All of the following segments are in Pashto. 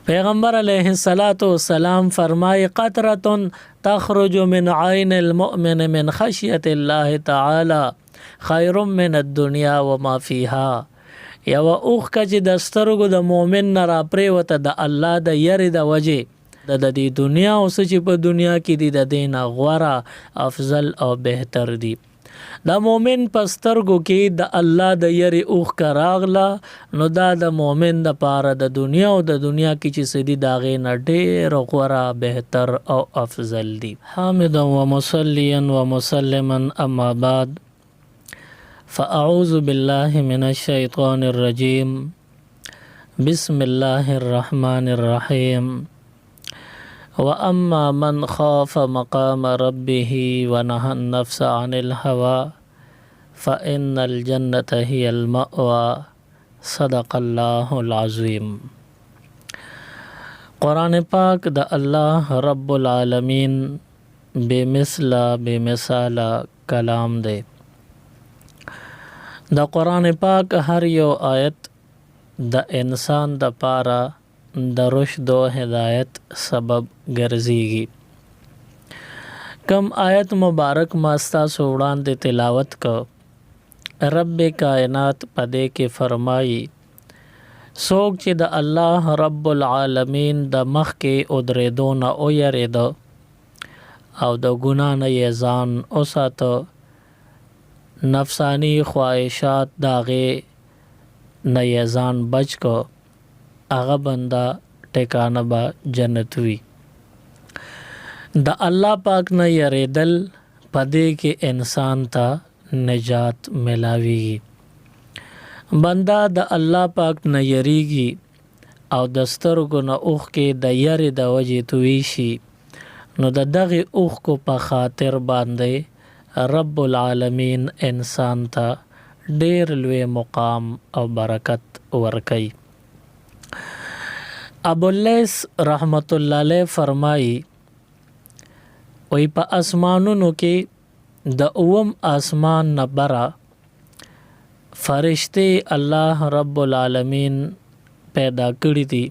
پیغمبر علیہ الصلوۃ والسلام فرمائے قطرۃ تخرج من عین المؤمن من خشیت الله تعالی خیر من الدنیا وما فیها یو اوخ کچ د سترګو د مؤمن نه را پریوته د الله د یری د وجه د دې دنیا اوس چې په دنیا کې دی د دین غوړه افضل او بهتر دی د مؤمن پسترګو کې د الله د یری اوخ کراغلا نو دا د مؤمن د پاره د دنیا او د دنیا کې چې سدي داغه نه ډېر غوړه بهتر او افضل دی. حامد و مصليا و مسلما اما بعد فاعوذ بالله من الشیطان الرجیم بسم الله الرحمن الرحیم وَأَمَّا مَنْ خَافَ مَقَامَ رَبِّهِ وَنَهَى النَّفْسَ عَنِ الْهَوَى فَإِنَّ الْجَنَّةَ هِيَ الْمَأْوَى صدق الله العظیم. قرآن پاک د الله رب العالمین بے مثل بے مثال کلام دے. د قرآن پاک هر یو آیت د انسان د پاره د رشد و هدایت سبب ګرځيږي. کم آیت مبارک ماستا سوړان د تلاوت کو رب کائنات پدې کې فرمایي څوک چې د الله رب العالمین د مخ کې ادریدو نه او یرید او د ګنا نه یې ځان اوساته نفسانی خواهشات داغه نه یې ځان بچ کو هغه بندا ټکانه با جنت وی. د الله پاک نه یریدل پدې کې انسان ته نجات ملاوي. بندا د الله پاک نه یریږي او د سترګو نه اوخ کې د یری د وجې توي شي نو د دغه اوخ کو په خاطر باندې رب العالمین انسان ته ډېر لوی مقام او برکت ورکي. ابو اللیث رحمت الله علیه فرمایي وی په اسمانونو کې د اوم اسمان نه برا فرشتي الله رب العالمین پیدا کړی دي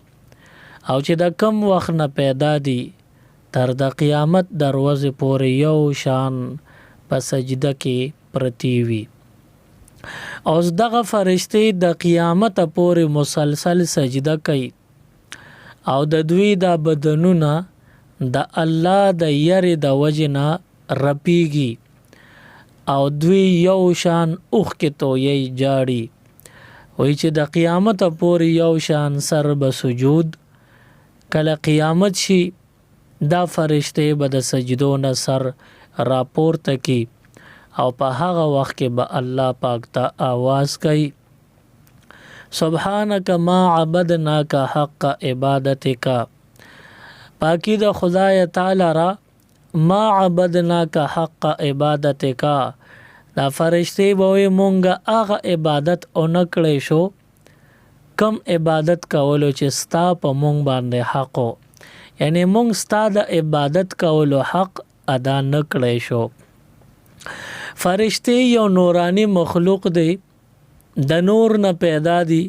او چې د کم وخت نه پیدا دي تر د قیامت دروازه پورې یو شان په سجده کې پرتی وي او دغه فرشتي د قیامت پورې مسلسل سجده کوي او د دوی د بدنونه د الله د یری د وجنا رپیږي او دوی یو شان اوخ کې توي جاړي وای چې د قیامت پورې یو شان سر به سجود کله قیامت شي دا فرشته به د سجدو نه سر راپورته کی او په هغه وخت کې به الله پاک ته आवाज کوي سبحانك ما عبدناك حق عبادتك پاکی د خدای تعالی را ما عبدناك حق عبادتك دا فرشتي به مونږه هغه عبادت اونکړې شو کم عبادت کولو چې ستا په مونږ باندې حقو یعنی مونږ ستا د عبادت کولو حق ادا نکړې شو. فرشتي یو نورانی مخلوق دی د نور نه پیدا دي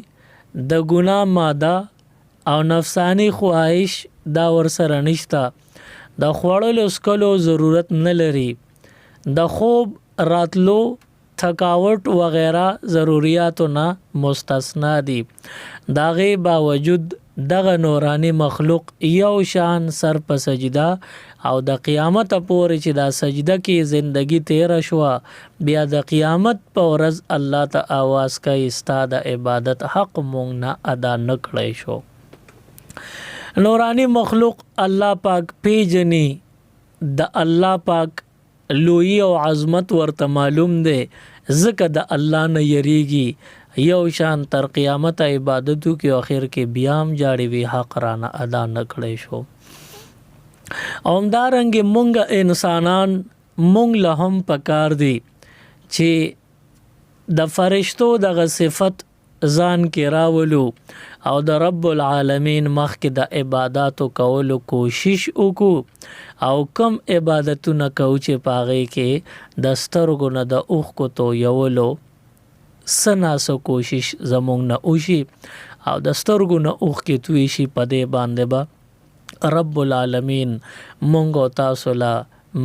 د ګناه ماده او نفسانی خواهش دا ور سره نشتا د خوړلو اسکلو ضرورت نه لري د خوب راتلو تھکاوٹ وغیرہ ضروریاتو نه مستثنا دي داغه باوجود دغه نورانی مخلوق یو شان سر په سجده او د قیامت پورې چې دا سجده کې زندگی تیر شو بیا د قیامت په ورځ الله ته आवाज کوي ستاد عبادت حق مونږ نه ادا نکړی شو. نورانی مخلوق الله پاک پیجنی د الله پاک لوی او عظمت ورته معلوم دی ځکه د الله نه یریږي یو شان تر قیامت عبادتو کې اخر کې بیام جاړي وی حق رانه ادا نکړی شو. اومدارنګ مونږ انسانان مونږ له هم پکار دي چې د فرشتو دغه صفت ځان کې راولو او د رب العالمین مخ کې د عبادتو کولو کوشش وکړو او کم عبادتونه کوو چې پاغه کې د سترګو نه د اوخ کو تو یولو سناسو کوشش زمونږ نه وشي او د سترګو نه اوښکې توی شي، په دې باندې به رب العالمین مونږ او تاسو له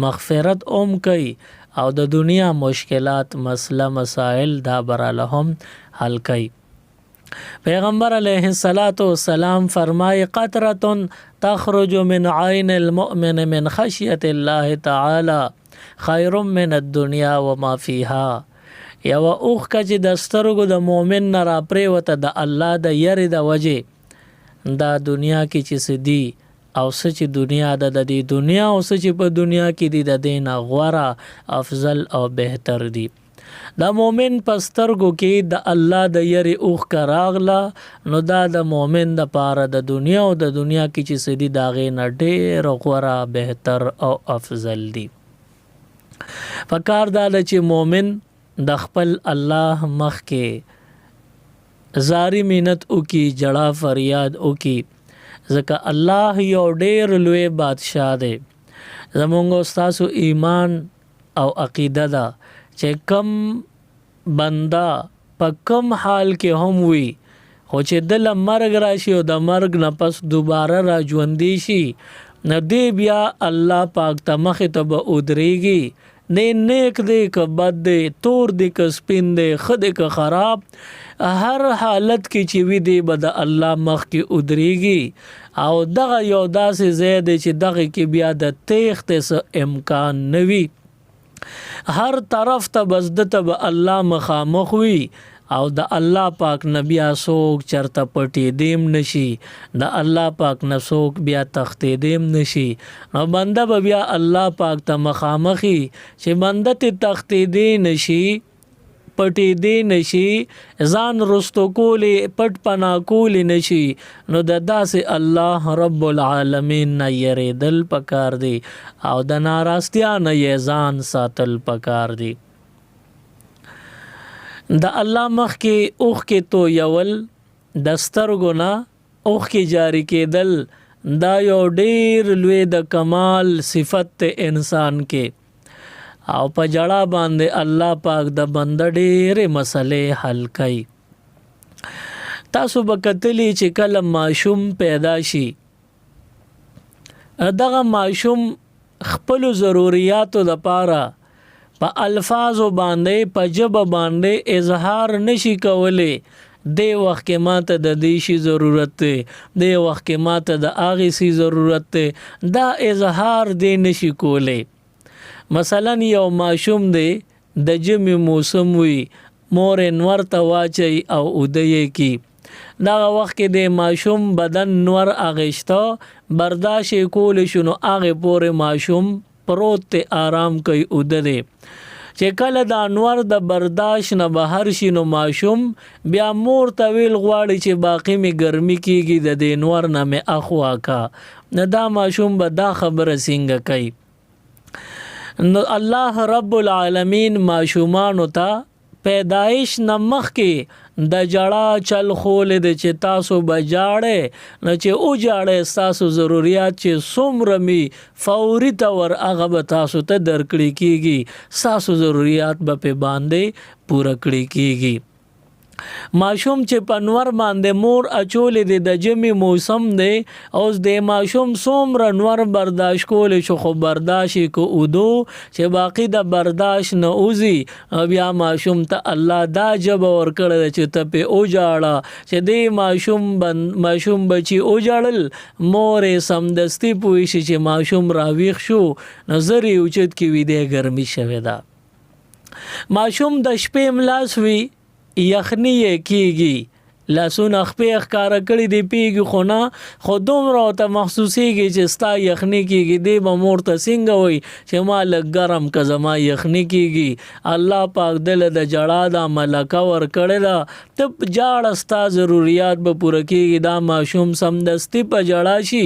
مغفرت اوم کوي او د دنیا مشکلات مسله مسائل دا براله هم حل کوي. پیغمبر علیه السلام فرمای قطره تخرج من عین المؤمن من خشیت الله تعالی خیر من الدنیا وما فیها. یو اوښکه چې د سترګو د مؤمن نه را پریوته د الله د یری د وجې دا دنیا کې چې څه دي او څه چې دنیا د دې دنیا او څه چې په دنیا کې دي د دې نه غوره افضل او بهتر دي. د مؤمن په سترګو کې د الله د یری اوښکه راغله نو دا د مؤمن دپاره د دنیا او د دنیا کې چې څه دي د هغې نه ډېر غوره بهتر او افضل دي. پکار دا ده چې مؤمن د خپل الله مخ کې زاری منت وکي، جړه فریاد وکي، ځکه الله یو ډېر لوی بادشاه دی. زمونږ ستاسو ایمان او عقیده ده چې کم بنده په کم حال کې هم وي خو چې دله مرګ راشي او د مرګ نه پس دوباره را ژوندي شي نو دی بیا الله پاک ته مخې ته به ودرېږي، نه نیک دی که بد دی، تور دی که سپین دی، ښه دی که خراب، هر حالت کې چې وي دی به د الله مخ کې ودرېږي. او دغه یو داسې ځای دی چې دغه کې بیا د تیښتې څه امکان نه وي، هر طرف ته بس دته به الله مخامخ وي او د الله پاک نه بیا څوک چرته پټېدیم نشي، د الله پاک نه څوک بیا تښتېدیم نشي. نو بنده به بیا الله پاک ته مخامخي چې بنده ته تښتېدی نشي، پټېدی نشي، ځان رستو کولی پټ پناه کولی نشي، نو د داسې الله رب العالمین نه یریدل پکار دی او د ناراستیا نه یې ځان ساتل پکار دی. د الله مخ کې اوښکې تویول، د سترګو نه اوښکې جاری کېدل دا یو ډېر لوی د کمال صفت دی انسان کې. او په جړه باندې الله پاک د بنده ډېرې مسلې حل کوي. تاسو به کتلی چې کله ماشوم پیدا شي دغه ماشوم خپلو ضروریاتو لپاره په الفاظو باندې په ژبه باندې اظهار نشي کولی، دی وخت کې ماته د دې شي ضرورت دی، دی وخت کې ماته د هغې شي ضرورت دی، دا اظهار دی نشي کولی. مثلا یو ماشوم دی د ژمي موسم وي، مور نور ته واچي او اوده یې کی، دغه وخت کې د ماشوم بدن نور اغیشته برداشت یې کولی شو نو هغې پورې ماشوم پروت ته آرام کوي اوده دی. چې کله د انور د برداشت نه بهر شي نو ماشوم بیا مور ته ویل غواړي چې باقی می ګرمي کیږي د دې انور نه می اخوا کا، نه دا ماشوم به دا خبره څنګه کوي. نو الله رب العالمین ماشومانو ته پیدایش نه مخکې د جړه چل خولې د چې تاسو به جاړې نه چې او جاړې ستاسو ضروریات چې څومره می فوري طور هغه به تاسو ته درکړي کېږي، ستاسو ضروریات به پې باندې پوره کړي کېږي. ماشوم چې پنور باندې مور اچولې دی د ژمي موسم دی، اوس د ماشوم څومره نور برداشت کولی شو خو برداشت یې که اودو چې باقي د برداشت نه اوځي بیا ماشوم ته الله دا ژبه ورکړې ده چې ته پې وجاړه، چې دې ماشوم بچي وجاړل مور یې سمدستي پوه شي چې ماشوم راویښ شو نو زر یې اوچت کې ویدې ګرمي شوې ده. ماشوم د شپې ملاس وي یخنی یې کېږي، لاسونه خپې ښکاره کړي دی پیږي خو نه، خو دومره ورته محسوسېږي چې ستا یخني کېږي، دی به مور ته څنګه وایي چې ما لږ ګرم که زما یخني کېږي. الله پاک دله د جړا دا ملکه ورکړې ده، ته جاړه ستا ضروریات به پوره کېږي. دا ماشوم سمدستي په جړا شي،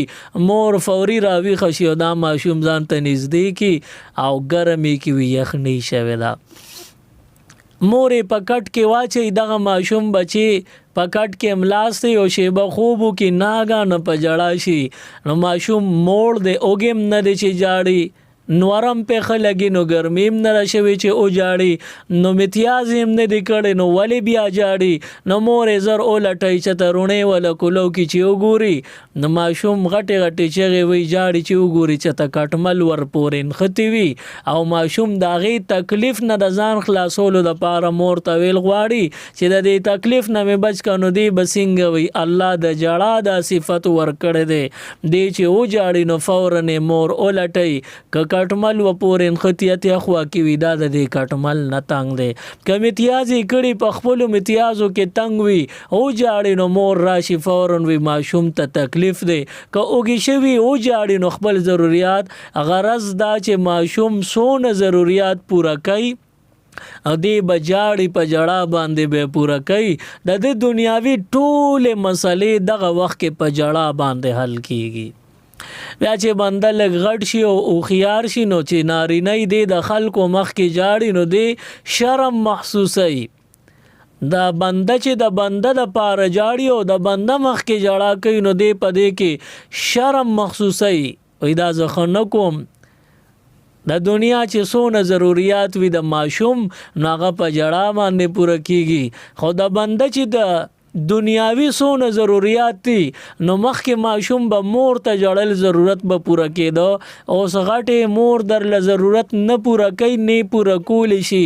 مور فوري راویښه شي او دا ماشوم ځان ته نږدې کړي او ګرمې کې وي یخني شوې ده. مورې په کټ کې واچي دغه ماشوم بچي په کټ کې املاس دی او شیبه خوبو کې ناګانه په جړا شي نو ماشوم موړ دی اوګم نه دی چې جاړي نورم په خلګي نو ګرمیم نه راشوي چې او جاړي نو امتیاز هم نه دی کړي نو ولی بیا جاړي نو مور زر او لټای چې ترونه ولا کولو کې چې وګوري نو ماشوم غټي چې وی جاړي چې وګوري چې تا کټمل ور پورین ختی وی او ماشوم داغي تکلیف نه د ځان خلاصولو د پاره مور تویل غواړي چې د دې تکلیف نه مې بچ کنو دی بسنګ وی الله د جړه د صفت ور کړي دی چې او جاړي نو فورن مور او لټای کټمل و پورین خطیت اخوا کی ودا د دې کټمل نه تنگ دی کم امتیازي کړي په خپل امتیازو کې تنگ وي او جاړي نو مور راشي فورن وی ماشوم ته تکلیف دی که اوږي شوی او جاړي نو خپل ضرورت غرض دا چې ماشوم سونه ضرورت پورا کوي او دی بجاړي په جړه باندې به پورا کوي د دنیاوي ټول مسلې دغه وخت کې په جړه باندې حل کیږي بیا چې بنده لږ غټ شي او خيار شي نو چې نارینه دی د خلکو مخ کې جاړي نو دی شرم محسوسي دا بنده چې د بنده د پاره جاړي او د بنده مخ کې جړه کوي نو دی پدې کې شرم محسوسي وای دا ځخه کوم د دنیا چې سونه ضرورت وي د ماشوم ناغه په جړه باندې پوره کیږي خو د بنده چې د دنیاوی سونه ضرورت دي نو مخکې ماشوم به مور ته جړل ضرورت به پوره کېدو او سغټه مور در له ضرورت نه پوره کوي نه پوره کول شي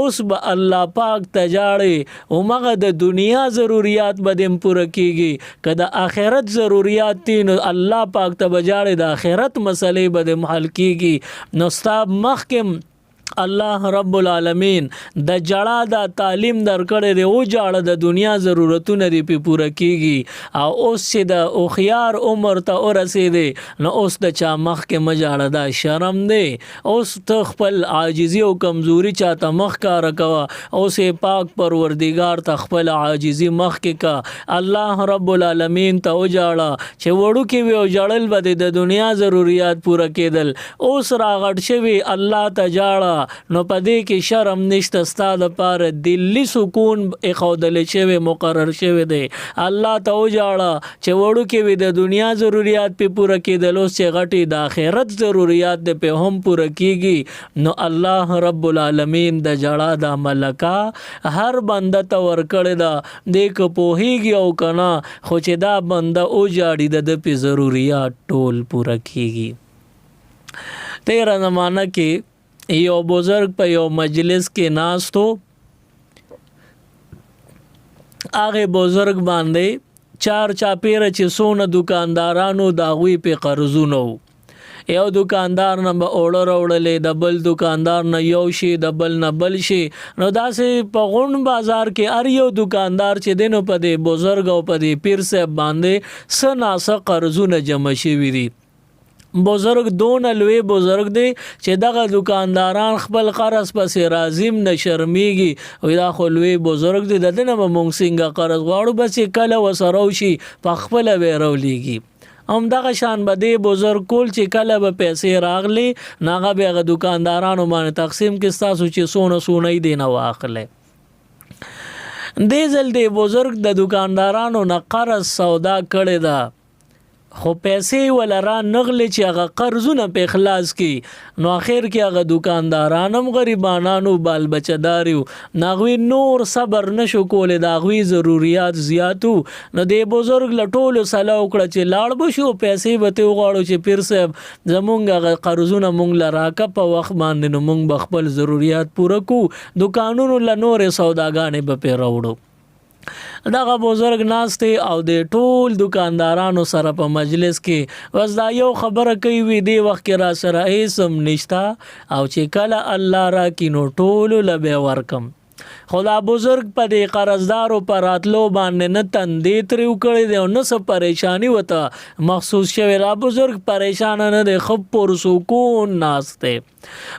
اوس به الله پاک ته جاړي او مغه د دنیا ضرورت به دم پوره کیږي که د آخرت ضرورت دي نو الله پاک ته بجاړي د آخرت مسلې به دم حل کیږي نو ستاب مخکم الله رب العالمین د جړه د تعلیم درکړې دی او جړه د دنیا ضرورتونه دی په پوره کیږي او اوس چې د او خيار عمر ته ورسېده نو اوس د چا مخ کې مجاړه دا شرم دی اوس ته خپل عاجزي او کمزوري چاته مخ کار کوا اوس پاک پروردگار ته خپل عاجزي مخ کې کا الله رب العالمین ته او جړه چې وړو کې وی او جړل بده د دنیا ضرورت پوره کېدل اوس راغټ شوی الله ته جړه نو پدې کې شرم نشته ستاده پر دلی سکون اخودل شوی مقرر شوی دی الله ته وجاړه چې وړو کې وي د دنیا ضرورت په پوره کېدل او چې غټي د آخرت ضرورت په هم پوره کیږي نو الله رب العالمین د جړه د ملکا هر بنده ته ور کړی دا دیک پوهیږي او کنا خو چې دا بنده او جاړي د په ضرورت ټول پوره کیږي 13 زمانہ کې یو بزرگ په یو مجلس کې ناستو هغه بزرگ باندې چار چاپیره چې سونه دکاندارانو داغوی په قرضونو یو دکاندار نه اوړلې د بل دکاندار نه یو شي د بل نه بل شي نو داسې په غون بازار کې ار یو دکاندار چې دینو په دې بزرگ او په دې پیر صاحب باندې سناسه قرضونه جمع شوي دي بزرگ دون لوی بزرگ دی چې دغه دکانداران خپل قرض پسې رازم نه شرمېږي او دا خو لوی بزرگ دی د دنه مونږ څنګه قرض غواړو بس کله وسرو شي په خپل ویرولېږي هم دغه شان بده بزرگ کول چې کله به پیسې راغلي ناغه به دکاندارانو باندې تقسیم کې تاسو چې سونه دی نه واخلې دې ځل دی بزرگ د دکاندارانو نه قرض سودا کړی دا خو پیسې ولرا نغلی چې هغه قرضونه په اخلاص کی نو اخر کې هغه دکاندارانم غریبانانو بال بچداریو ناغوی نور صبر نشو کول داغوی ضرورت زیاتو نو دی بزرگ لټول سلا وکړه چې لاړ بشو پیسې به ته وغواړو چې پیر صاحب زمونږ قرضونه مونږ لراکه په وخت باندې نو مونږ خپل ضرورت پوره کو دکانونو لنور سوداګانې به پیراوړو دغه بزرگ ناشته او د ټول دکاندارانو سره په مجلس کې وزدا یو خبره کوي وی دی وخت را سره ایسم نشتا او چې کله الله را کینو ټول لبه ورکم خدا بزرگ په دې قرضدارو پر اتلو باندې نه تندې تریو کړی دی او نه څه پریشانی وته مخصوص شوی را بزرگ پریشان نه دی خو پر سکون ناشته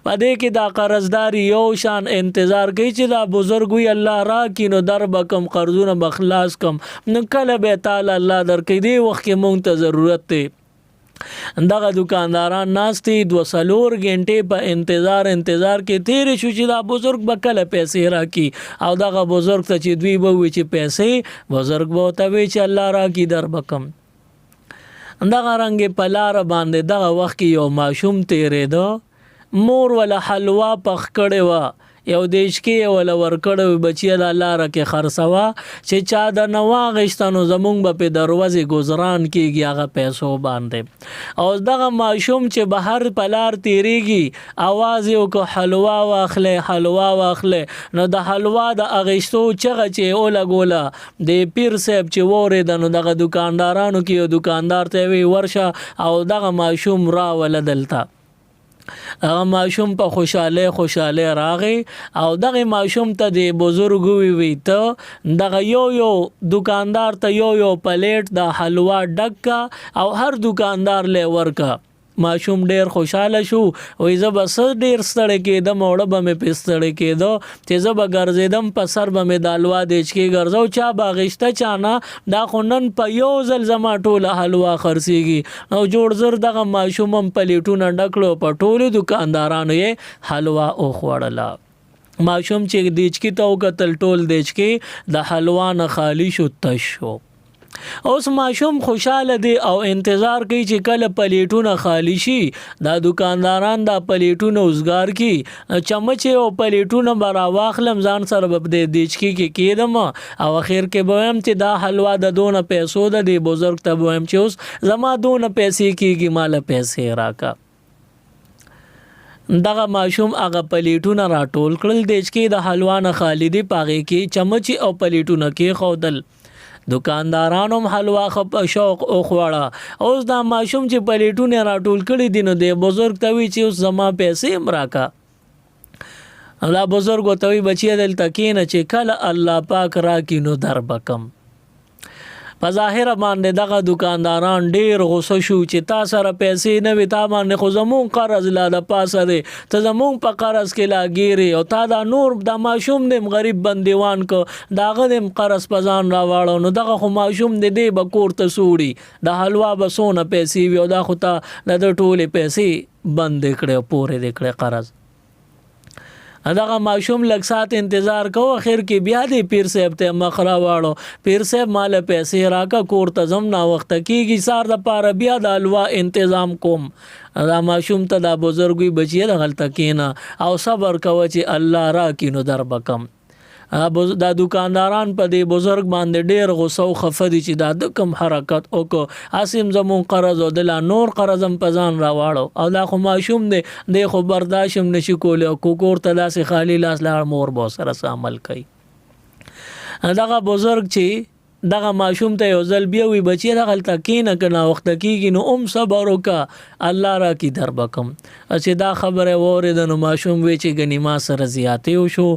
پدې کې دا قرضدار یو شان انتظار کوي چې دا بزرگ وی الله را کینو در بکم قرضونه بخلاص کم نو کله به تعالی الله درکې دی وخت کې مونږ ته ضرورت دی دغه دکانداران ناشتي 2 غنټې په انتظار کې تیر شو چې دا بزرگ بکله پیسې راکي او دغه بزرگ ته چې دوی به وي چې پیسې بزرگ به ته وي چې الله راکي در بکم دغه رنګ په لار باندې دغه وخت کې یو ماشوم تیرې دو مور ولا حلوا پخ کړې وه یو دیشکې ولا ورکړو بچیه د لاره کې خرڅوه چې چا د نه واغېسته نو زمونږ به په دروازې ګزران کېږي هغه پیسو باندې. او دغه ماشوم چې بهر په لار تیریږي اواز یې وکړو حلوا واخلئ حلوا واخلئ نو د حلوا د اغېستو چغه چې ولګوله د پیر صاحب چې واورېده نو دغه دوکاندارانو کې یو دوکاندار ته وی ورشه او دغه ماشوم راوله دلته. هغه ماشوم په خوشاله راغی او دغه ماشوم ته د بزرګ وی ته دغه یو دکاندار ته یو پلیټ د حلوا ډکا او هر دکاندار له ورکا. ماشوم ډیر خوشاله شو وای زه بس ډیر ستړی کېدم اوړه به مې پستړی کېدو چې زه به ګرځېدم په سر به مې د حلوا دیچکې ګرځو چا باغشته چانه دا خو نن په یو ځل زما ټوله حلوا خرڅېږي. نو جوړ زر دغه ماشوم هم پلیټونه ډکړو په ټولو دکاندارانو یې حلوا وخوړله. ماشوم چې دیچکې ته وکتل ټول دیچکې د حلوا نه خالی شو تش شو. اوس ماشوم خوشاله دی او انتظار کوي چې کله پلیټونه خالی شي دا دکانداران دا پلیټونه وزګار کی چمچ او پلیټونه برا واخلم ځان سره به د دیچکی کې کېدم او اخر کې به هم چې دا حلوا د دونه پیسو د دی بزرګ ته به هم چې اوس زما دونه پیسې کېږي مال پیسې راکا. دغه ماشوم هغه پلیټونه راټول کړل دیچکی د حلوا نه خالی دی پاغې کې چمچ او پلیټونه کې خودل. دکاندارانو هم حلوا خپ شوق او خوړه. اوس دا ماشوم چې پلیټونه راټول کړي دي نو د بزرګ ته وی چې اوس زما پیسې مراکا. الله بزرګ ته وی بچی دلته کینه چې کله الله پاک راکې نو در بکم. په ظاهر باندې دغه دکانداران ډیر غوسه شو چې تا سره پیسې نه وي تا باندې خو زمون قرض لا د پاسه دی ته زمون په قرض کې لاګيري او تا دا نور د ماشوم دیم غریب بندیوان کو داغه دیم قرض پزان راواړو نو دغه خو ماشوم دی بکور ته سوړي د حلوا بسونه پیسې وي او دا خو ته د ټوله پیسې بند کړي پورې دکړي قرض. دغه ماشوم لږ سات انتظار کو اخر کې بیا دی پیر صاحب ته مخرا واړو پیر صاحب مال پیسې راکا کور ته زم نا وخت کېږي سار د پاره بیا د حلوا تنظیم کوم. دا ماشوم ته دا بزرګي بچی د غلطه کینا او صبر کوي چې الله را کینو در بکم. دا دکانداران په دې بزرګ باندې ډیر غوسه او خفدي چې دا د کم حرکت او کو اسیم زمون قرض او د نور قرضم پزان راواړو او دا خو ماشوم دی خو برداشت نشي کولای او کور ته داسې خالی لاس لاړ مور بو سره عمل کوي. دغه بزرګ چې دغه ماشوم ته یو ځل بیا وی بچی د غلطه کینه کنه وخت کیږي نو صبر وکا الله را کی در بکم. چې دا خبره وورید نو ماشوم وی چې غنی ما سره زیاتې وشو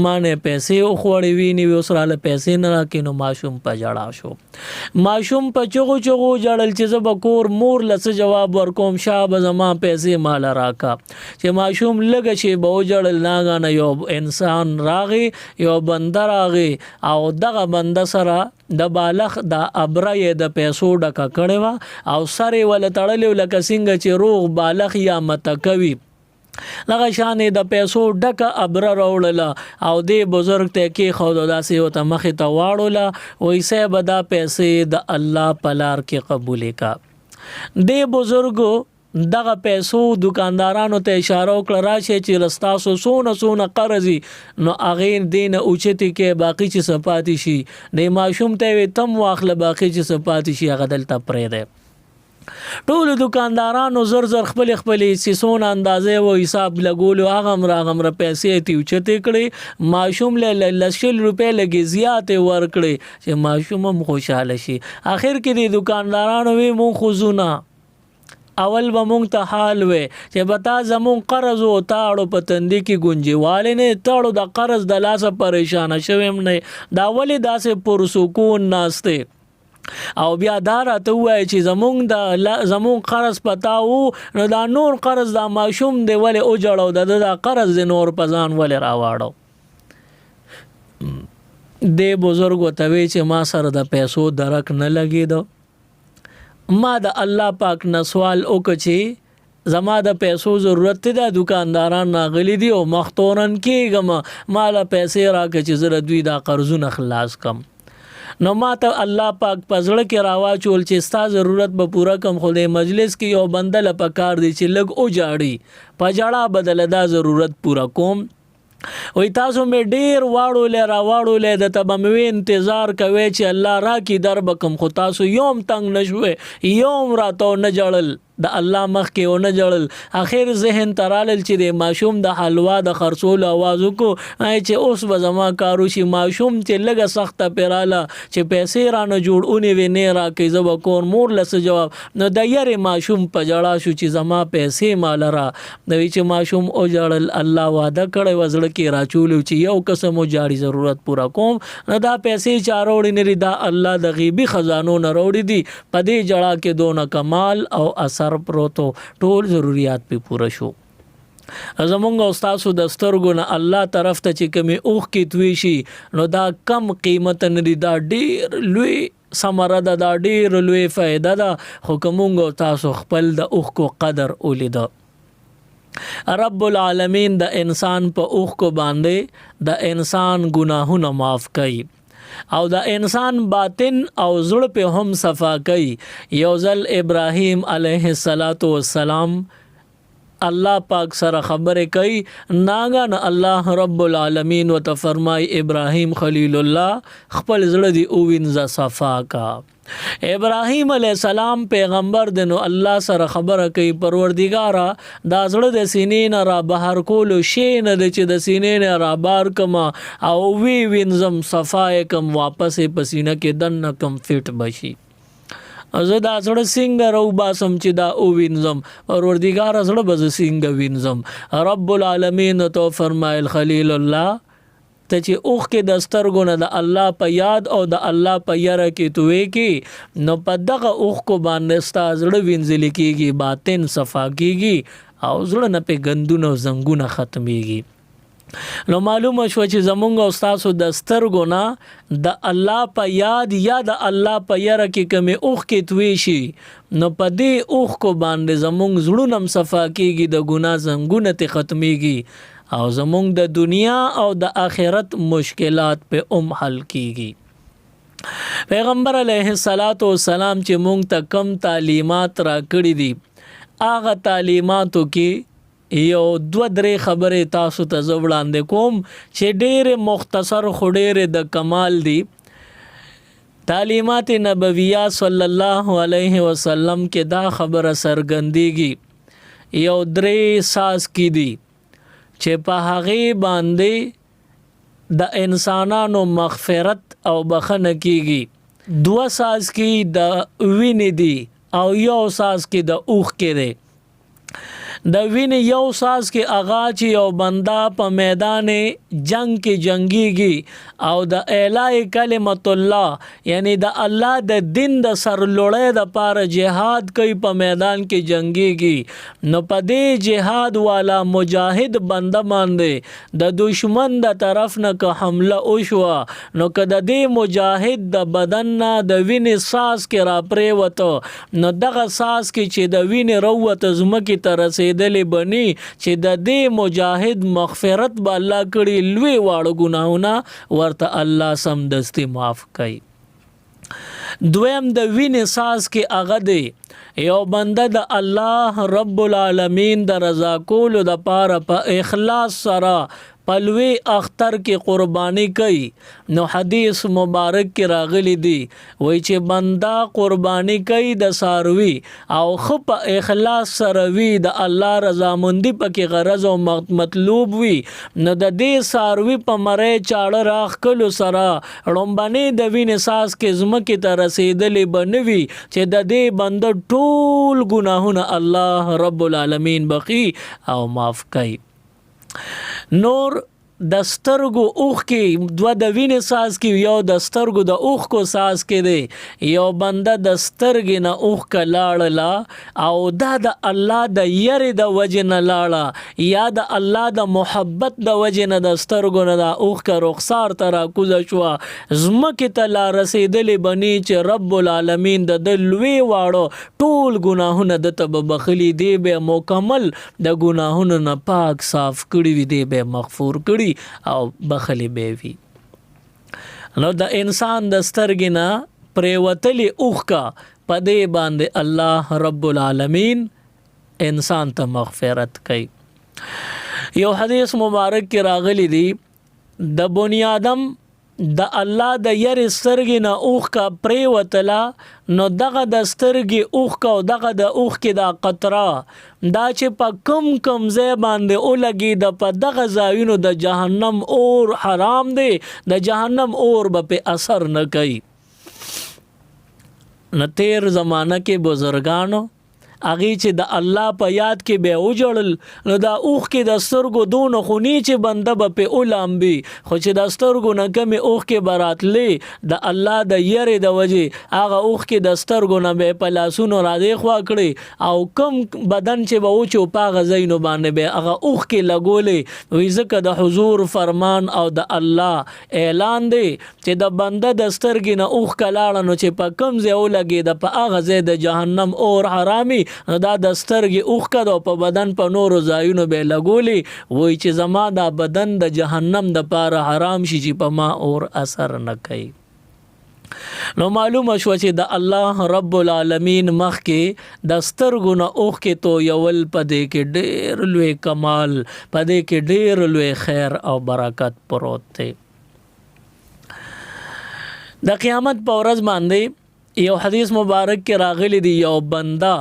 ما نه پیسې او خوړې ویني وسراله پیسې نه راکینو ماشوم په جړا شو. ماشوم په چغو جړل چې زب کور مور لڅ جواب ورکوم شاب زما پیسې مال راکا. چې ماشوم لګ شي به جړل ناګانه یو انسان راغي یو بندر راغي او دغه بند سره د بالغ د ابره د پیسو ډکه کړي وا او سره ول تړلې لکه څنګه چې روغ بالغ یا متکوي لغه شانې د پیسو ډکه ابره راوړله او د بزرګ ته کې خو داسې وته مخې ته واړوله وایسه به دا پیسې د الله پلار کې قبول کا. د بزرګو دغه پیسو دکاندارانو ته اشاره وکړه راشه چې رستاسو سونه قرضی نو اغه دین اوچتی کې باقی چې صفاتی شي د ماشوم ته تم واخله باقی چې صفاتی شي هغه دلته پرې ده. ټول دکاندارانو زر خپل سونه اندازې او حساب لګول هغه را پیسې تی اوچتی کړي ماشوم له لشل روپے لګي زیات ور کړي چې ماشوم هم خوشاله شي. اخر کې د دکاندارانو وی مون خزونه اول به مونږ ته حال وې چې بتا زمون قرض او تاړو پتندې کې گنجواله نه تاړو د قرض د لاسه پریشان شوم نه دا ولې داسې پر سکون ناشته او بیا دار ته وای چې زمون قرض پتاو نو دا نور قرض دا ماشوم دی ولې او جوړو د قرض د نور پزان ولې راواړو. د بزرګ وتوي چې ما سره د پیسو درک نه لګیدو ما د الله پاک نه سوال وکړي زما د پیسو ضرورت ده دکانداران ناغلی دي او مختورن کېږم مال پیسې راکړي چې زره دوی دا قرضونه خلاص کم. نو ما ته الله پاک پزړه کې راواچول چې ستا ضرورت به پوره کم، خو د مجلس کې یو بنده له پکار دی چې لږ او جاړي په جړه بدل دا ضرورت پوره کوم. وای تاسو مې ډیر واړو ل را واړو ل د تبموي انتظار کوي چې الله را کی در بکم، خو تاسو یوم تنگ نشوي یوم راتو نه جړل د الله مخ کې او نه جړل. اخر ذهن ترالل چې د ماشوم د حلوا د خرصول आवाज کو چې اوس به زما کارو شي. ماشوم چې لګه سخته پیراله چې پیسې را نه جوړونی و نه را کې زب کور مور لس جواب نو د یری ماشوم په جړا شو چې زما پیسې مال را نو چې ماشوم او جړل. الله وعده کړی وزړه کې راچول چې یو قسم او جاړي ضرورت پورا کوم، نو دا پیسې چاروړي نه دا الله د غیبی خزانو نه وروړي دي. په دې جړا کې دونه کمال او اثر پروتو ټول ضرورت په پوره شو. زمونږ استادو د سترګو نه الله طرف ته چې کمی اوخ کې توي شي نو دا کم قیمت نه دي، دا ډیر لوی ثمره ده، دا ډیر لوی فائدہ ده. خو کومونږ تاسو خپل د اوخ کو قدر اولید. رب العالمین د انسان په اوخ کو باندې د انسان گناهونه معاف کړي او د انسان باطن او زړه په هم صفا کوي. یو ځل ابراهیم علیه السلام الله پاک سره خبره کوي، ناګان الله رب العالمین وت فرمای ابراهیم خلیل الله خپل زړه دی او وینځه صفا کا. ابراهیم علیہ السلام پیغمبر دنو الله سره خبره کوي، پروردګارا دا زړه د سینې نه را بهر کول شي نه د چې د سینې نه را بار کما او وی وینځم صفای کم واپس پسینه کې دن کم فټ بشي. زه دا زړه څنګه رو باسم چې دا او وینځم، پروردګارا زړه بز څنګه وینځم. رب العالمین تو فرمایل خلیل الله ته چې اوخ کې د سترګو نه د الله په یاد او د الله په یره کې توې کې نو په دغه اوخ کو باندې ستا زړه وینځل کېږي، باطن صفا کېږي او زړه نه په ګندونه او زنګونه ختميږي. نو معلومه شو چې زمونږ استادو د سترګو نه د الله په یاد یا د الله په یره کې کمی اوخ کې توې شي نو په دې اوخ کو باندې زمونږ زړونه هم صفا کېږي، د ګناه زنګونه ته ختميږي او زمونږ د دنیا او د آخرت مشکلات په حل کیږي. پیغمبر علیه السلام چې مونږ ته کم تعلیمات را کړی دي هغه تعلیماتو کې یو دو درې خبرې تاسو ته وړاندې کوم چې ډېر مختصر خو ډېر د کمال دي. تعلیمات نبویہ صلی الله علیه وسلم کې دا خبره سرګندېږي یو درې ساز کې دي چې په هغه باندې د انسانانو مغفرت او بخنه کیږي. دو ساز کې د وینې دي او یو ساز کې د اوخ کې دی. د وینې یو ساز کې اغا چې یو بندا په میدان جنگ کې جنگيږي او د اعلی کلمت الله یعنی د الله د دین د سرلوړې د پاره جهاد کوي، په میدان کې جنگيږي نو په دې جهاد والا مجاهد بنده باندې د دشمن د طرف نه که حمله وشوه نو که د دې مجاهد د بدن نه د وینې ساز کې را پریوته نو دغه ساز کې چې د وینې روته زمکه تر رسیدلې بني چې د دې مجاهد مغفرت به الله کړي، لوی واړه ګناهونه ورته الله سمدستي معاف کوي. دویم د وینې ساز کې هغه دی یو بنده د الله رب العالمین د رضا کولو د پاره په اخلاص سره پلوی اختر کې قربانی کوي. نو حدیث مبارک کې راغلی دی وای چې بندا قربانی کوي د ساروي او خپ اخلاص سره وی د الله رضا مندي پکې غرض او مطلوب وی نو د دې ساروي په مړې چاړه راخ کلو سره رومبني د وینې ساز کې زمکه ته رسیدلې بنوي چې د دې بنده ټول ګناهونه الله رب العالمین بخي او معاف کوي. نور د سترګو اوخ کې دو د وینې ساز کې یو د سترګو د اوخ کو ساز کې دی یو بنده د سترګې نه اوخ کا لاړه او دا د الله د یری د وجه نه لاړه یا د الله د محبت د وجه نه د سترګو نه د اوخ کا رخسار تر کوزه شو زمکه ته لا رسیدلې بني چې رب العالمین د لوی واړو ټول ګناهونه د تب بخلی دی به مکمل د ګناهونو نه پاک صاف کړي وي دی به مغفور کړي او بخلی بیوی. نو د انسان د سترګې نه پریوتلی اوښکا په دې باندې الله رب العالمین انسان ته مغفرت کوي. یو حدیث مبارک کې راغلی دی د بنی آدم د الله د یری سترګې نه اوښکا پریوتله نو دغه د سترګې اوښکا او دغه د اوښکې دا قطره دا چې په کم ځای باندې ولګي د په دغه ځایونو د جهنم اور حرام دی، د جهنم اور به په اثر نه کوي. نه تیر زمانہ کې بزرګانو هغه چې د الله په یاد کې به وجړل نو دا اوخ کې د سترګو دون خونی چې بنده به په اولامبي، خو چې د سترګو نه کمی اوخ کې براتلې د الله د یری د وجه هغه اوخ کې د سترګو نه به په لاسونو را دی خوا کړی او کم بدن چې به وچو پاغه زینو باندې به هغه اوخ کې لګولې. وی ځکه د حضور فرمان او د الله اعلان دی چې د بنده د سترګې نه اوخ کلاړه نو چې په کم ځای ولګي د په هغه ځای د جهنم اور حرامي دا د سترګې اوښکه ده په بدن په نورو ځایونو به لګولي. وای چې زما دا بدن د جهنم د پاره حرام شي چې په ما اور اثر نه کوي. نو معلومه شو چې د الله رب العالمین مخ کې د سترګو نه اوښکې تو یول پدې کې ډېر لوی کمال، پدې کې ډېر لوی خیر او برکت پروت دی. د قیامت په ورځ باندې یو حدیث مبارک کې راغلی دی یو بنده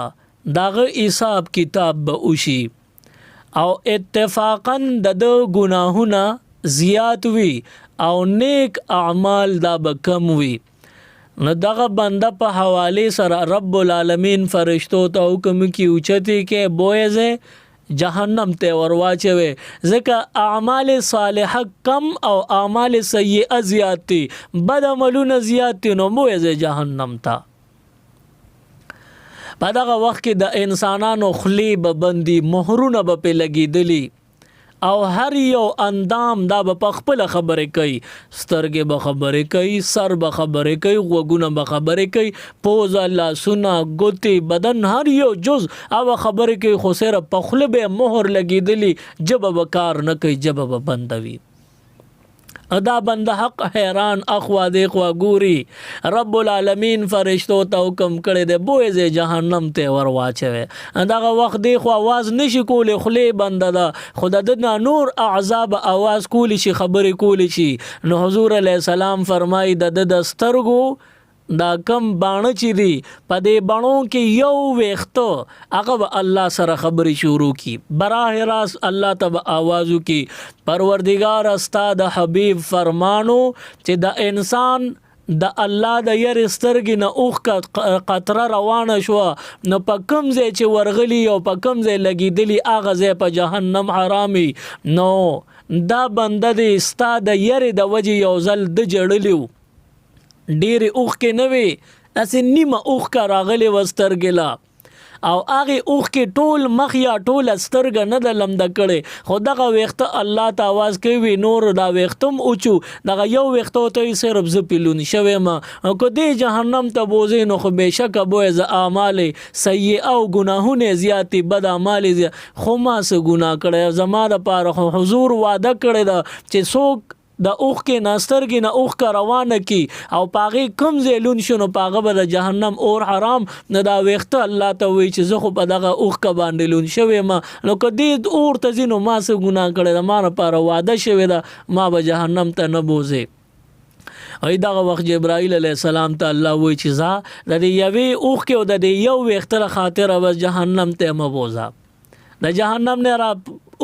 داغه حساب کتاب به وشي او اتفاقا د گناهونه زیات وي او نیک اعمال دا به کم وي. نو دغه بنده په حواله سره رب العالمین فرشتو ته حکم کی اوچتی کې بوئزه جهنم ته ورواچوي، ځکه اعمال صالحه کم او اعمال سیئه زیات دي، بد عملونه زیات دي، نو بوئزه جهنم ته. په دغه وخت کې د انسانانو خلی به بندي، مهرونه به په لګیدلی او هر یو اندام دا به خپل خبرې کوي، سترګې به خبرې کوي، سر به خبرې کوي، غوږونه به خبرې کوي، پوزه، لاسونه، ګوتې، بدن هر یو جز او خبرې کوي، خو سره په خله به مهر لګیدلی، جبه به کار نه کوي، جبه به بندوي. ادا بنده حق حیران اخوا دیخوا ګوري، رب العالمین فرشتو ته حکم کړی دی بوئزه جهنم ته ور واچوي. دغه وخت دیخوا आवाज نشي کولی، خلی بنده ده، خو د نور اعضاب आवाज کولی شي، خبرې کولی شي. نو حضور علیه السلام فرمایي د سترګو دا کم باڼه چې دي په دې باڼو کې یو ویښته هغه به الله سره خبرې شروع کی، براه راست الله ته به آواز وکړي پروردگار استا د حبیب فرمانو چې د انسان د الله د ير سترګې نه اوخ قطره روانه شو نو په کوم ځای چې ورغلی او په کوم ځای لګیدلی هغه ځای په جهنم حرامي. نو دا بنده د استا د ير د وجه یو ځل د جړلیو ډېر اوخ کې نه وي، اسې نیمه اوخ کا راغلی وسترګلا او هغه اوخ کې ټول مخ یا ټول سترګ نه د لمد کړي، خو دغه وخت الله ته आवाज کوي نور دا وختم اوچو دغه یو وخت ته صرف زپلون شوي ما کو دې جهنم ته بوزي. نو خو بهشک بوز اعمال سیئه او گناهونه زیاتی بد اعمال خو ما سه ګناه کړي، زما د پاره حضور وعده کړی دا چې څوک د اوخ کې ناسترګې نه اوخ کا روانه کی او پاغي کم زیلون شنو پاغه به د جهنم اور حرام نه دا وخته الله ته وی چې زه خو په دغه اوخ کا باندې لون شوی ما نو کدی اور ته زینو ما سه ګناه کړی ما لپاره وعده شوی دا ما به جهنم ته نه بوزي. ای دغه وخت جبرائیل علیه السلام ته الله وی چې زه د یوې اوخ کې او د یو وخته خاطر او جهنم ته مبوزا، د جهنم نه را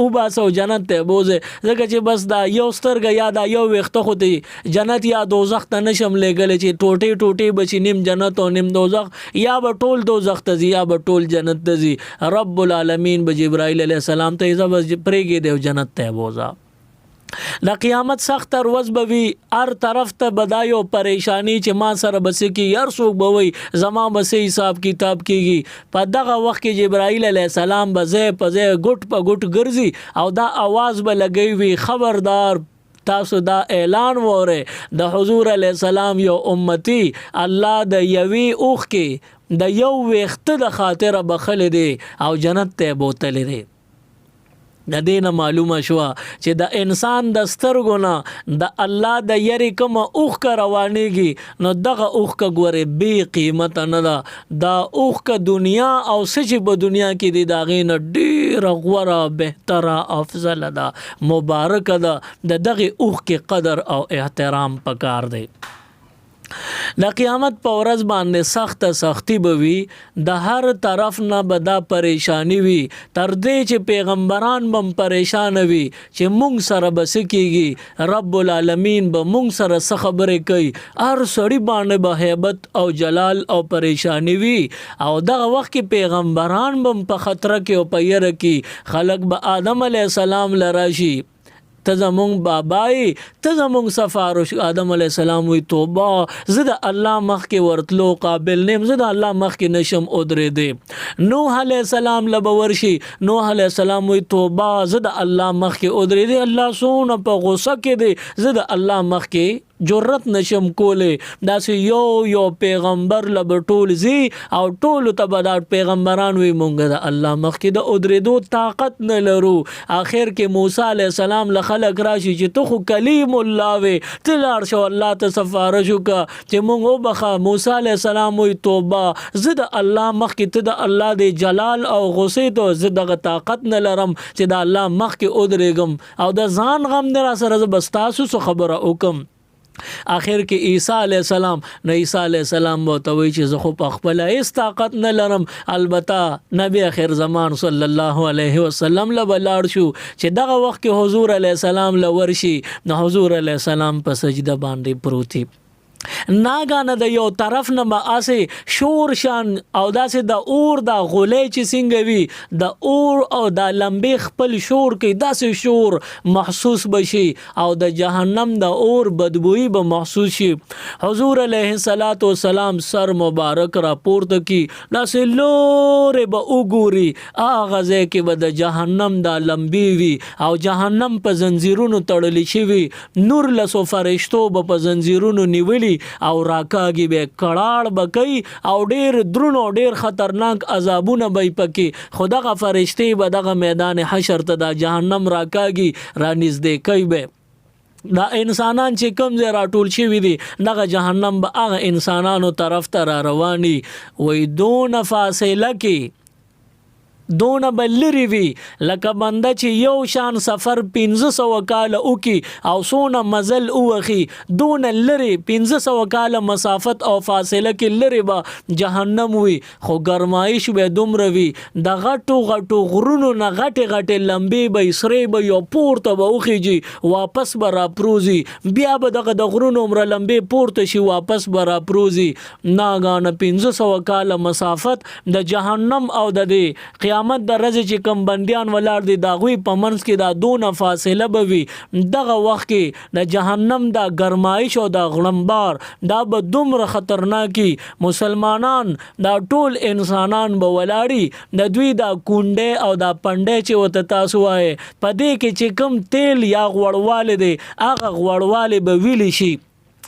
او باسو جنت ته بوزه، ځکه چې بس دا یو سترګه یا دا یو وخت خو ته جنت یا دوزخ ته نشم لګل چې ټوټي ټوټي بچی نیم جنت او نیم دوزخ، یا به ټول دوزخ ته یا به ټول جنت ته زی. رب العالمین به جبرائیل علیه السلام ته زبر پرېږي دی جنت ته بوزا. د قیامت سخت ورځ به وي، هر طرف ته بدایو پریشانی چې ما سره بس کی هر څوک به وي زما بس حساب کتاب کیږي. په دغه وخت کې جبرائیل علیه السلام به زه په زه ګټ په ګټ ګرځي او دا आवाज به لګوي وي خبردار تاسو دا اعلان وره د حضور علیه السلام یو امتی الله د یوی اوخ کې د یو وخت د خاطر بخل دی او جنت ته بوتل دی. د دینه معلومه شوه چې د انسان د سترګو نه د الله د یری کومه اوښکه روانېږي نو دغه اوښکه ګورې بې قیمته نه ده. دا اوښکه دنیا او څه چې په دنیا کې دي د هغې نه ډېره غوره بهتره افضله ده مبارکه ده. د دغې اوښکې قدر او احترام پکار دی. د قیامت په ورځ باندې سختی به وي د هر طرف نه به دا پریشانی وي تر دې چې پیغمبران بم پریشان وي چې مونږ سره بس کېږي رب العالمین به مونږ سره څه خبرې کوي. هر سړي باندې به هیبت او جلال او پریشانی وي او دغه وخت کې پیغمبران بم په خطر کې او په یره کې خلق به آدم علیه السلام لراشي ته زمونږ بابای ته زمونږ سفارش. آدم علیه السلام وی توبه زه د الله مخکې ورتلو قابل نیم زه د الله مخکې نشم ودرېدی. نوح علیه السلام لبه ورشي نوح علیه السلام وی توبه زه د الله مخکې ودرېدی الله سونه په غوسه کې دی زه د الله مخکې جرأت نشم کوله. داسې یو پیغمبر لب ټول زی او ټول ته به دا پیغمبران وي مونږ د الله مخکې د ادریدو طاقت نه لرو. آخر کې موسی علیه السلام له خلق راشي چې تو خو کلیم الله وي ته لاړ شو الله ته سفارش وکړه چې مونږ وبخه. موسی علیه السلام وي توبه زه د الله مخکې ته د الله د جلال او غصې ته زه دغه طاقت نه لرم چې د الله مخکې ادریږم او د ځان غم در سره زه بس تاسو څه خبره وکم. آخر کې عیسی علیه السلام نه عیسی علیه السلام ورته وایي چې زه خو په خپله هېڅ طاقت نه لرم. البته نبی آخر زمان صلی الله علیه وسلم له به لاړ شو چې دغه وخت کې حضور علیه السلام له ورشي نو حضور علیه السلام په سجده باندې پروتي. ناګانه د یو طرف نه به اسې شور شان او داسې د اور د غولې چې څنګه وي د اور او د لمبې خپل شور کې داسې شور محسوس بشي او د جهنم د اور بدبوئی به محسوس شي. حضور علیه السلام سر مبارک را پورته کی داسې لورې به وګوري هغه ځای کې به د جهنم د لمبې وي او جهنم په زنځیرونو تړلی شوي نور لسو فرشتو به په زنځیرونو نیولي او راکاږي به کړاړ به کوي او ډیر درونو ډیر خطرناک عذابونه به پکې خو دغه فرشتې به دغه میدان حشر ته د جهنم راکاږي را نږدې کوي به دا انسانان چې کوم ځای راټول شوي دي دغه جهنم به هغه انسانانو طرف ته را رواني وای دونه فاصله کې دونه بلری وی لکه بنده چې یو شان سفر 1500 کال وکي او سونه مزل اوخي دونه لری 1500 کال مسافت او فاصله کې لری به جهنم وي خو ګرمایش به دومره وي د غټو غرونو نه غټه لمبې به سرې به یو پورته به وخیږي واپس به را پروزي بیا به دغه د غرونو عمر لمبې پورته شي واپس به را پروزي. ناګانه 1500 کال مسافت د جهنم او د قیامت د ورځې چې کم بندیان ولاړ دي د هغوی په منځ کې دا دونه فاصله به وي دغه وخت کې د جهنم دا ګرمایش او دا غړمبار دا به دومره خطرناکي مسلمانان دا ټول انسانان به ولاړي د دوی دا کونډې او دا پنډې چې ورته تاسو وایې په دې کې چې کم تیل یا غوړوالی دی هغه غوړوالی به ویلی شي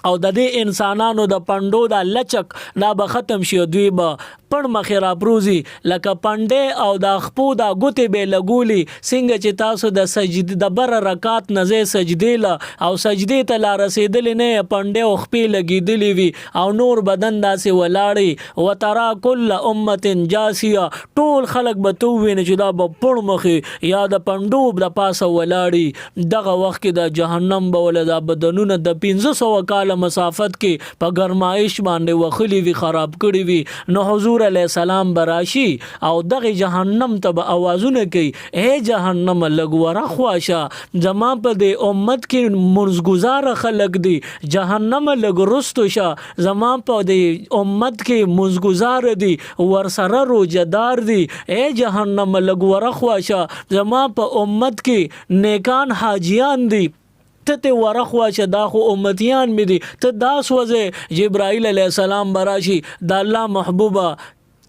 او د دې انسانانو د پندو دا لچک دا به ختم شي دوی به پړ مخې را پروزي لکه پنډې او د خپو دا ګوتې به لګولي څنګه چې تاسو د سجدې د بر رکعت نه ځای سجدې له او سجدې ته لا رسېدلې نه پنډې او خپې لګېدلې وي او نور بدن داسې ولاړې وترا کل امة جاسیه ټول خلک به تو ویني چې دا به پړ مخې یا د پندو د پاسه ولاړې دغه وخت کې د جهنم به ول دا بدنونه د 1500 کال مسافت کې په ګرمایش باندې وخلی وی خراب کړی وي نو حضور علیه السلام براشي او دغه جهنم ته به اوازونه کوي اے جهنم لګوره خواشه زما په دې امت کې منځګزار خلق دي جهنم لګرستو شه زما په دې امت کې منځګزار دي ورسره روزدار دي اے جهنم لګوره خواشه زما په امت کې نیکان حاجیان دي ته ورخوا چې دا خو امتیان می دي ته دا سوځه جبرائیل علیہ السلام براشي د الله محبوبه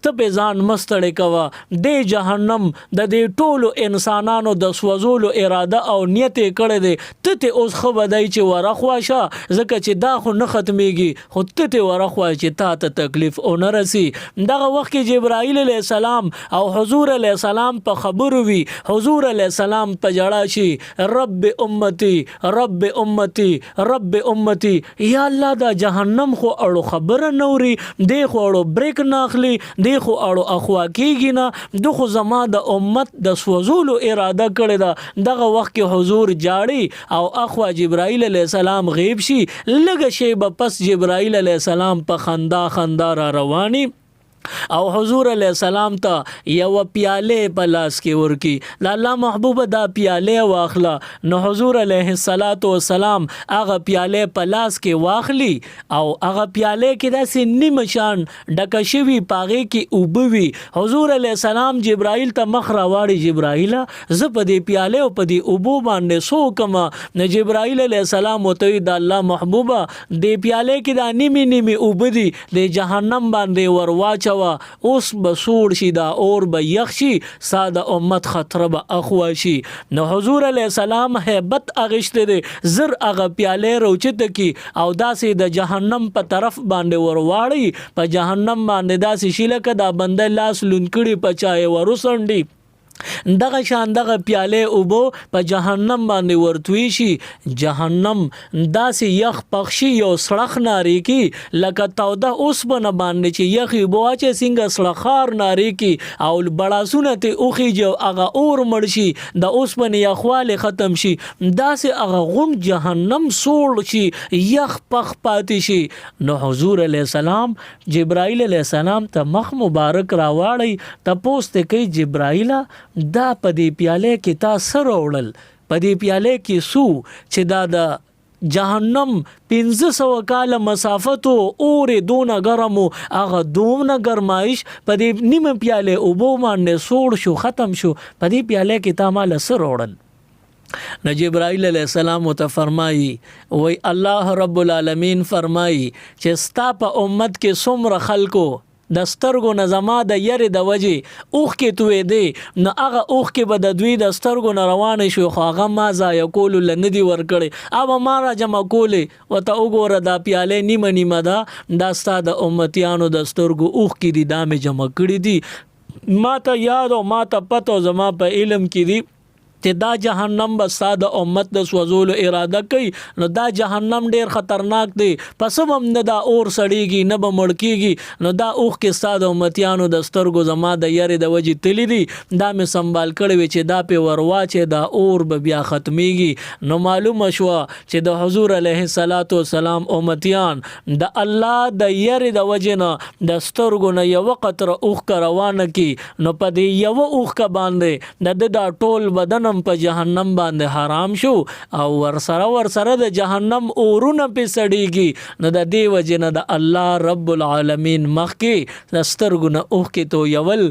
ته په ځان مستړی کوه. د جهنم د دې ټولو انسانانو د سوځولو اراده او نیت یې کړی دی. ته اوس ښه بدی چې ورخوا شه، ځکه چې دا خو نه ختمیږي، خو ته ورخوا چې تا ته تکلیف ونه رسي. دغه وخت کې جبرائیل علیه السلام او حضور علیه السلام په خبرو وي. حضور علیه السلام په جړا شي، رب امتی رب امتی رب امتی. یا الله دا جهنم خو اړو خبره نوري، دی خو اړو بریک ناخلی، دی خو اړو اخوا کیږي نه، دو خو زما د امت د سوځولو اراده کړې ده. دغه وخت کې حضور جاړي او اخوا جبرائیل علیه السلام غیب شي. لږه شیبه پس جبرائیل علیه السلام په خندا را رواني او حضور علیہ السلام ته یو پیاله په لاس کې ورکی. د الله محبوب دا پیاله واخله. نو حضور علیہ السلام هغه پیاله په لاس کې واخلی او هغه پیاله کې داسې نیمه شان ډکه شوي، پاغې کې اوبه وي. حضور علیہ السلام جبرائیل ته مخ راواړي، جبرائیل زه په دې پیاله او په دې اوبو باندې سو کما. نو جبرائیل علیہ السلام وته د الله محبوبه دې پیاله کې دا نیمه اوبه دي، د جهنم باندې ورواچ اوس به سوړ شي، دا اور به یخ شي، ساده امت خطر به اخوا شي. نو حضور علیہ السلام هیبت اغشته دي، زر هغه پیاله روچته کی او داسې د جهنم په طرف باندې ورواړي. په جهنم باندې داسې شي لکه دا بنده لاس لونکړي پچای ورسنډي. دغه شان دغه پیاله اوبو په جهنم باندې ورتوي شي. جهنم داسې یخ پخشي، یو سړخ ناری کی لکه توده اوسپنه باندې چې یخي بواچه څنګه سړخار ناری کی او بړاسونه ته اوخیږي، هغه اور مړ شي، د اوسپنې یخواله ختم شي، داسې هغه غون جهنم سوړ شي، یخ پخ پاتې شي. نو حضور علیہ السلام جبرائیل علیہ السلام ته مخ مبارک راواړی، تپوس ته کوي جبرائیل دا په دې پیاله کې تا سره وړل، په دې پیاله کې سو چې دا د جهنم 1500 کاله مسافت اور دونه ګرمو، هغه دونه ګرمایش په دې نیمه پیاله اوبو باندې سوړ شو، ختم شو. په دې پیاله کې تا مال سره وړل. نو جبرائیل علیہ السلام ته فرمایي، وای الله رب العالمین فرمایي چې ستا په امت کې څومره خلکو د سترګو نه زما د یری د وجې اوښکې توې دی، نو هغه اوښکې به د دوی د سترګو نه روانې شو، خو هغه ما ضایع کولو له نه دي ورکړې، او ما را جمع کولې. ورته وګوره دا پیاله نیمه ده، دا ستا د امتیانو د سترګو اوښکې دي، دا مې جمع کړي دي. ما ته یاد او ما ته پته زما په علم کې دي چې دا جهنم به ساده امت د سوځولو اراده کوي. نو دا جهنم ډیر خطرناک دی، پس هم نه دا اور سړیږي نه به مړ کیږي. نو دا اوخ کې ساده امتیانو د سترګو زما د یری د وجې تلی دي، دا مې سنبال کړی وي چې دا په ورواچې دا اور به بیا ختمیږي. نو معلومه شو چې د حضور علیه السلام امتیان د الله د یری د وجې نه د سترګو نه یو قطره اوخ روانه کی، نو په دې یو اوخ باندې د دا ټول بدن په جهنم باندې حرام شو او ورسره د جهنم اورونه په سړیږي. نو د دې وجه نه د الله رب العالمین مخ کې د سترګو اوخ کې تو یول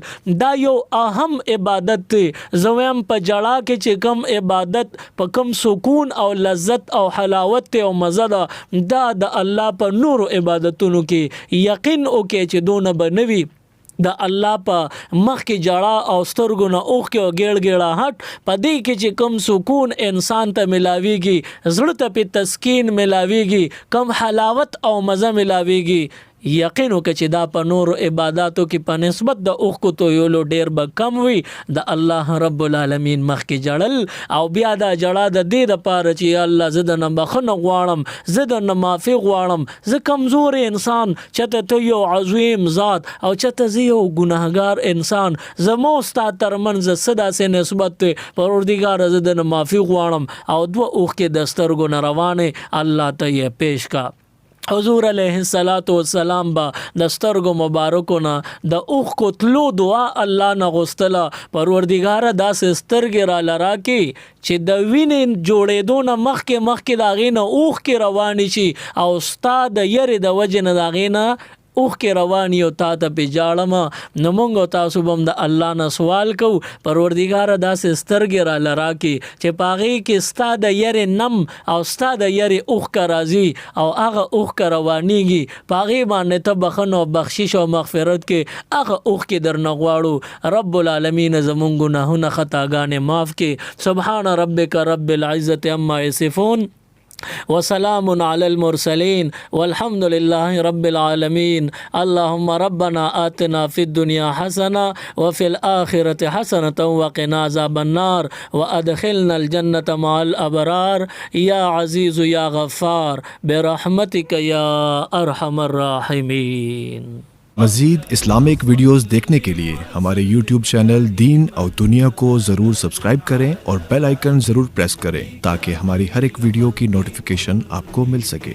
دا یو اهم عبادت دی. زویم په جړه کې چې کم عبادت په کم سکون او لذت او حلاوت او مزه ده، دا د الله په نور عبادتونو کې یقین وکړي چې دونه بنوي د الله په مخ کې جړه او سترګو نه اوخ کې او ګېړ هټ په دې کې چې کم سکون انسان ته ملاويږي، زړه ته په تسکین ملاويږي، کم حلاوت او مزه ملاويږي، یقین وکړه چې دا په نور عبادتو کې په نسبت د اوخ کو تو یولو ډیر به کم وي. د الله رب العالمین مخ کې جړل او بیا دا جړه د دې د پاره چې الله زه د نه بخنه غواړم، زه د نه معافي غواړم، زه کمزور انسان، چته ته یو عظیم ذات او چته زه یو ګناهګار انسان، زما استاد ترمنځ صدا سه نسبت پروردگار زه د نه معافي غواړم. او دوه اوخ کې د سترګو نه روانه الله ته یې پیش کا. حضور علیہ السلام با د سترګو مبارکو نه د اوخ کو تلو دعا الله نه غوستله، پروردگار داسې سترګې را لرا کې چې د وینې جوړېدو نه مخکې د هغې نه اوخ کې روانې شي او ستا د یرې د وجې نه د هغې نه اوخ کې رواني او تا ته په جاړم نو مونږ تاسو بم د الله نه سوال کو پروردګار داسې سترګې را لرا کې چې پاغي کې ستا د یری نم او ستا د یری اوخ کا راځي او هغه اوخ کا روانيږي پاغي باندې ته بخنو بخشش او مغفرت کې هغه اوخ کې درنه غواړو رب العالمین زمونږ گناهونه خطاګانې معاف کې سبحان ربک رب العزة عما یصفون وسلام على المرسلين والحمد لله رب العالمين اللهم ربنا آتنا في الدنيا حسنة وفي الآخرة حسنة وقنا عذاب النار وأدخلنا الجنة مع الأبرار يا عزيز يا غفار برحمتك يا أرحم الراحمين. मज़ीद इस्लामिक वीडियोस देखने के लिए हमारे YouTube चैनल दीन और दुनिया को ज़रूर सब्सक्राइब करें और बेल आइकन ज़रूर प्रेस करें ताकि हमारी हर एक वीडियो की नोटिफिकेशन आपको मिल सके।